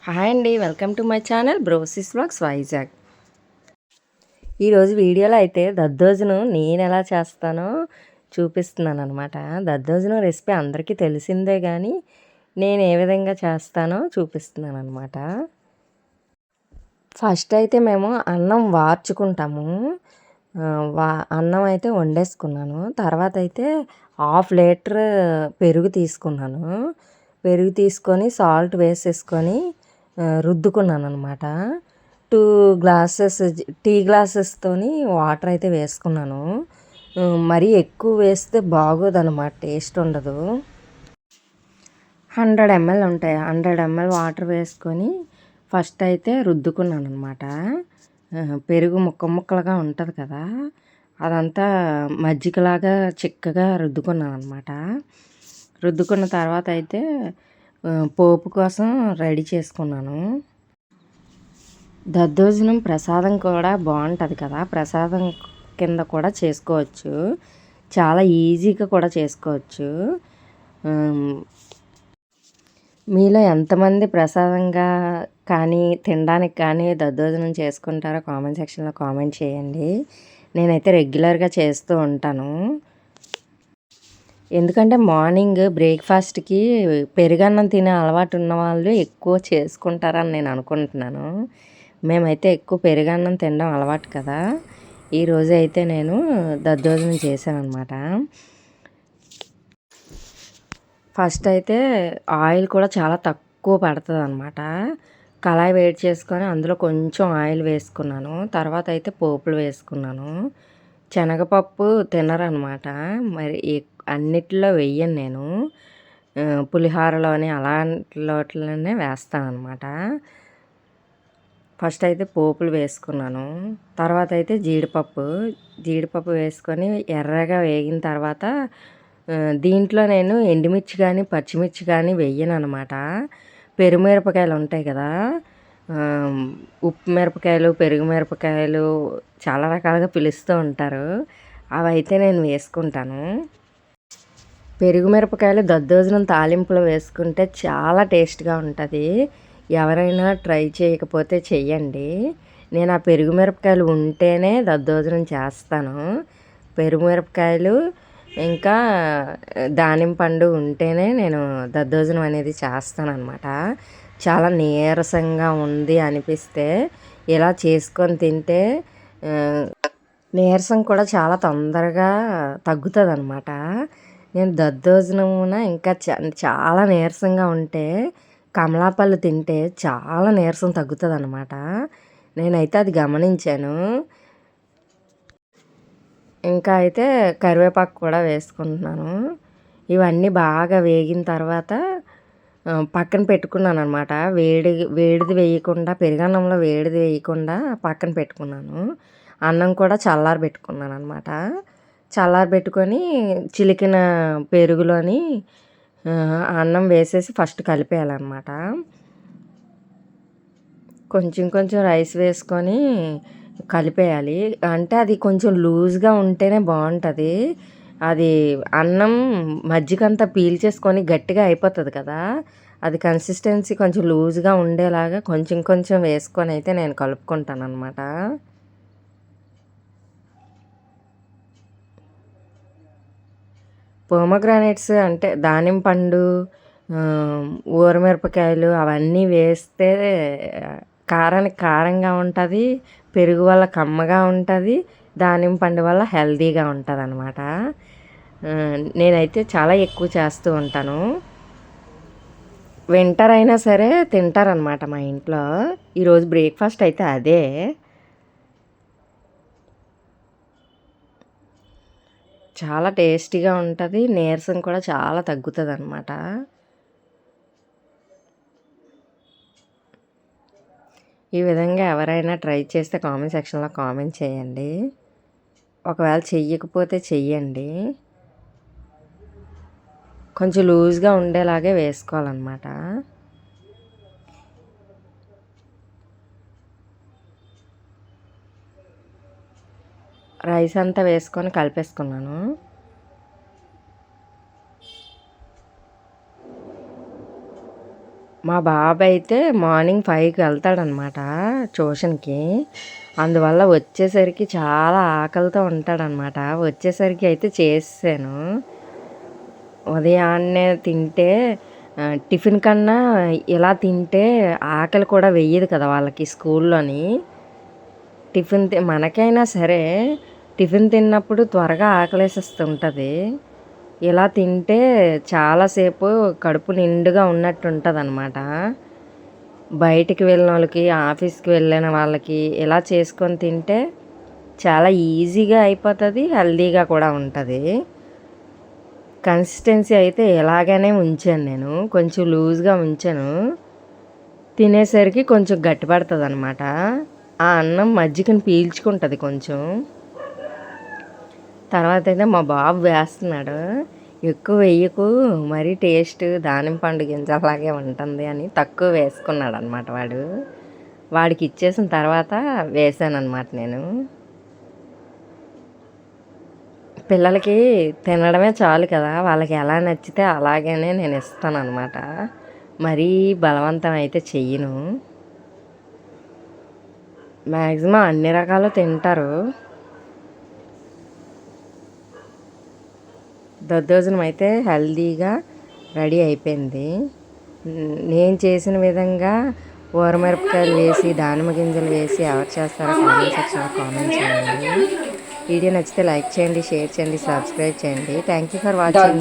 Hi అండి, welcome to my channel బ్రోసిస్ vlogs Vizag. ఈరోజు వీడియోలో అయితే దద్దోజనం నేను ఎలా చేస్తానో చూపిస్తున్నాను అనమాట. దద్దోజనం రెసిపీ అందరికీ తెలిసిందే, కానీ నేను ఏ విధంగా చేస్తానో చూపిస్తున్నాను అనమాట. ఫస్ట్ అయితే మేము అన్నం వార్చుకుంటాము. అన్నం అయితే వండేసుకున్నాను. తర్వాత అయితే 1/2 లీటర్ పెరుగు తీసుకున్నాను. పెరుగు తీసుకొని సాల్ట్ వేసేసుకొని రుద్దుకున్నాను అనమాట. 2 గ్లాసెస్ టీ గ్లాసెస్తోని వాటర్ అయితే వేసుకున్నాను. మరీ ఎక్కువ వేస్తే బాగోదన్నమాట, టేస్ట్ ఉండదు. 100 ml ఉంటాయి. 100 ml వాటర్ వేసుకొని ఫస్ట్ అయితే రుద్దుకున్నాను అనమాట. పెరుగు ముక్కలుగా ఉంటుంది కదా, అదంతా మజ్జిగలాగా చిక్కగా రుద్దుకున్నాను అనమాట. రుద్దుకున్న తర్వాత అయితే పోపు కోసం రెడీ చేసుకున్నాను. దద్దోజనం ప్రసాదం కూడా బాగుంటుంది కదా, ప్రసాదం కింద కూడా చేసుకోవచ్చు. చాలా ఈజీగా కూడా చేసుకోవచ్చు. మీలో ఎంతమంది ప్రసాదంగా కానీ తినడానికి కానీ దద్దోజనం చేసుకుంటారో కామెంట్ సెక్షన్లో కామెంట్ చేయండి. నేనైతే రెగ్యులర్గా చేస్తూ ఉంటాను. ఎందుకంటే మార్నింగ్ బ్రేక్ఫాస్ట్కి పెరుగన్నం తినే అలవాటు ఉన్న వాళ్ళు ఎక్కువ చేసుకుంటారని నేను అనుకుంటున్నాను. మేమైతే ఎక్కువ పెరుగన్నం తినడం అలవాటు కదా. ఈరోజు అయితే నేను దద్దోజనం చేశాను అనమాట. ఫస్ట్ అయితే ఆయిల్ కూడా చాలా తక్కువ పడుతుంది అనమాట. కళాయి వేడి చేసుకొని అందులో కొంచెం ఆయిల్ వేసుకున్నాను. తర్వాత అయితే పోపులు వేసుకున్నాను. శనగపప్పు తినరనమాట, మరి అన్నిటిలో వెయ్యను నేను. పులిహోరలోని అలాంటిలోనే వేస్తాను అనమాట. ఫస్ట్ అయితే పోపులు వేసుకున్నాను. తర్వాత అయితే జీడిపప్పు వేసుకొని ఎర్రగా వేగిన తర్వాత దీంట్లో నేను ఎండుమిర్చి కానీ పచ్చిమిర్చి కానీ వెయ్యను అనమాట. పెరుమిరపకాయలు ఉంటాయి కదా, ఉప్పు మిరపకాయలు, పెరుగు మిరపకాయలు చాలా రకాలుగా పిలుస్తూ ఉంటారు, అవి అయితే నేను వేసుకుంటాను. పెరుగు మిరపకాయలు దద్దోజనం తాలింపులో వేసుకుంటే చాలా టేస్ట్గా ఉంటుంది. ఎవరైనా ట్రై చేయకపోతే చెయ్యండి. నేను ఆ పెరుగు మిరపకాయలు ఉంటేనే దద్దోజనం చేస్తాను. పెరుగు మిరపకాయలు ఇంకా దానిమ్మ పండు ఉంటేనే నేను దద్దోజనం అనేది చేస్తాను అనమాట. చాలా నీరసంగా ఉంది అనిపిస్తే ఇలా చేసుకొని తింటే నీరసం కూడా చాలా తొందరగా తగ్గుతుంది అనమాట. నేను దద్దోజనమున ఇంకా చాలా నీరసంగా ఉంటే కమలాపళ్ళు తింటే చాలా నీరసం తగ్గుతుంది అనమాట. నేనైతే అది గమనించాను. ఇంకా అయితే కరివేపాకు కూడా వేసుకుంటున్నాను. ఇవన్నీ బాగా వేగిన తర్వాత పక్కన పెట్టుకున్నాను అనమాట. వేడిది వేయకుండా, పెరుగన్నంలో వేడిది వేయకుండా పక్కన పెట్టుకున్నాను. అన్నం కూడా చల్లారి పెట్టుకున్నాను అనమాట. చల్లారి పెట్టుకొని చిలికిన పెరుగులోని అన్నం వేసేసి ఫస్ట్ కలిపేయాలన్నమాట. కొంచెం కొంచెం రైస్ వేసుకొని కలిపేయాలి. అంటే అది కొంచెం లూజ్గా ఉంటేనే బాగుంటుంది. అది అన్నం మజ్జిగంతా పీల్చేసుకొని గట్టిగా అయిపోతుంది కదా, అది కన్సిస్టెన్సీ కొంచెం లూజ్గా ఉండేలాగా కొంచెం కొంచెం వేసుకొని అయితే నేను కలుపుకుంటాను అనమాట. పోమోగ్రానైట్స్ అంటే దానిమ్మ పండు, ఊరమిరపకాయలు అవన్నీ వేస్తే కారానికి కారంగా ఉంటుంది, పెరుగు వల్ల కమ్మగా ఉంటుంది, దానిమ్మ పండు వల్ల హెల్తీగా ఉంటుంది అనమాట. నేనైతే చాలా ఎక్కువ చేస్తూ ఉంటాను. వింటర్ అయినా సరే తింటారనమాట మా ఇంట్లో. ఈరోజు బ్రేక్ఫాస్ట్ అయితే అదే. చాలా టేస్టీగా ఉంటుంది, నీరసం కూడా చాలా తగ్గుతుంది అనమాట. ఈ విధంగా ఎవరైనా ట్రై చేస్తే కామెంట్ సెక్షన్లో కామెంట్ చేయండి. ఒకవేళ చెయ్యకపోతే చెయ్యండి. కొంచెం లూజ్గా ఉండేలాగే వేసుకోవాలన్నమాట. రైస్ అంతా వేసుకొని కలిపేసుకున్నాను. మా బాబు అయితే మార్నింగ్ 5కి వెళ్తాడనమాట ట్యూషన్కి. అందువల్ల వచ్చేసరికి చాలా ఆకలితో ఉంటాడనమాట. వచ్చేసరికి అయితే చేసేసాను. ఉదయాన్నే తింటే టిఫిన్ కన్నా ఇలా తింటే ఆకలి కూడా వెయ్యదు కదా వాళ్ళకి స్కూల్లోని. మనకైనా సరే టిఫిన్ తిన్నప్పుడు త్వరగా ఆకలేసేస్తుంటుంది. ఇలా తింటే చాలాసేపు కడుపు నిండుగా ఉన్నట్టు ఉంటుందన్నమాట. బయటికి వెళ్ళిన వాళ్ళకి, ఆఫీస్కి వెళ్ళిన వాళ్ళకి ఇలా చేసుకొని తింటే చాలా ఈజీగా అయిపోతుంది, హెల్తీగా కూడా ఉంటుంది. కన్సిస్టెన్సీ అయితే ఇలాగనే ఉంచాను నేను. కొంచెం లూజ్గా ఉంచాను. తినేసరికి కొంచెం గట్టిపడుతుంది అనమాట. ఆ అన్నం మజ్జిగని పీల్చుకుంటుంది కొంచెం. తర్వాత అయితే మా బాబు వేస్తున్నాడు. ఎక్కువ వేయకు, మరీ టేస్ట్ దానిమ్మ పండు గింజలాగే ఉంటుంది అని తక్కువ వేసుకున్నాడు అనమాట వాడు. వాడికి ఇచ్చేసిన తర్వాత వేసాను అనమాట నేను. పిల్లలకి తినడమే చాలు కదా, వాళ్ళకి ఎలా నచ్చితే అలాగనే నేను ఇస్తాను అనమాట. మరీ బలవంతం అయితే చెయ్యను. మ్యాక్సిమం అన్ని రకాలు తింటారు. దద్దోజనం అయితే హెల్తీగా రెడీ అయిపోయింది. నేను చేసిన విధంగా ఊరమిరపకాయలు వేసి, దానిమ్మ గింజలు వేసి ఎవరు చేస్తారో కామెంట్ సెక్షన్లో కామెంట్ చేయండి. వీడియో నచ్చితే లైక్ చేయండి, షేర్ చేయండి, సబ్స్క్రైబ్ చేయండి. Thank you for watching.